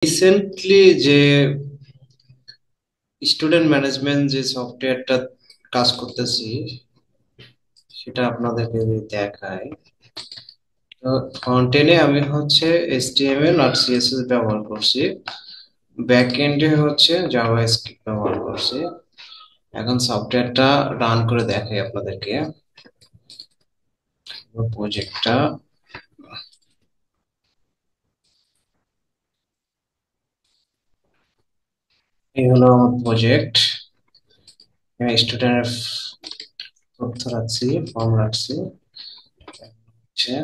Recently যে student management যে সফটওয়্যারটা কাজ করতেছি সেটা আপনাদেরকে যদি দেখাই। তো ফ্রন্ট এন্ডে আমি হচ্ছে এইচটিএমএল আর সিএসএস ব্যবহার করছি, ব্যাক এন্ডে হচ্ছে জাভাস্ক্রিপ্ট ব্যবহার করছি। এখন সফটওয়্যারটা রান করে দেখাই আপনাদেরকে। প্রজেক্টটা এই হলো আমার প্রজেক্ট। স্টুডেন্টের তথ্য রাখছি, ফর্ম রাখছি। হচ্ছে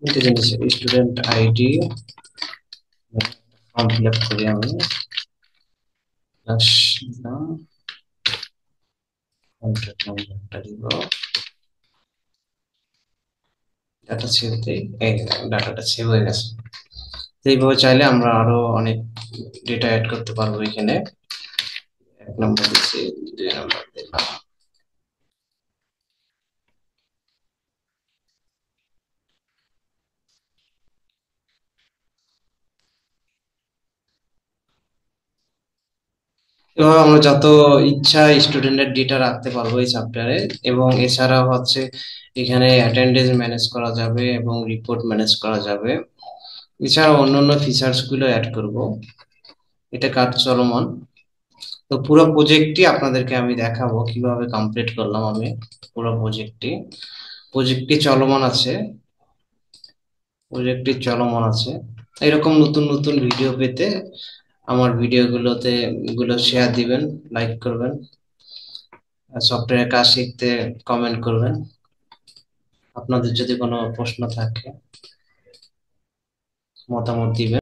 তিনটে জিনিস, student ID form fill up করি আমি, প্লাস দিলাম কন্ট্যাক্ট নাম্বারটা দিব, ডাটা সেভ দিই। এই ডাটাটা সেভ হয়ে গেছে। তো এইভাবে চাইলে আমরা আরো অনেক ডেটা অ্যাড করতে পারবো এখানে। এক নম্বর দিচ্ছি, দুই নম্বর দিলাম। এভাবে আমরা যত ইচ্ছা স্টুডেন্টের ডেটা রাখতে পারবো এই সফটওয়্যারে। এবং এছাড়াও হচ্ছে এখানে অ্যাটেন্ডেন্স ম্যানেজ করা যাবে এবং রিপোর্ট ম্যানেজ করা যাবে। এছাড়াও অন্যান্য ফিচার্স গুলো অ্যাড করব। এটা কাজ চলমান। তো পুরো প্রজেক্টটি আপনাদেরকে আমি দেখাবো কিভাবে কমপ্লিট করলাম আমি। পুরো প্রজেক্টটি চলমান আছে, এরকম নতুন নতুন ভিডিও পেতে আমার ভিডিওগুলো শেয়ার দিবেন, লাইক করবেন, সফটওয়্যার কাজ শিখতে কমেন্ট করবেন। আপনাদের যদি কোনো প্রশ্ন থাকে মতামত দিবেন।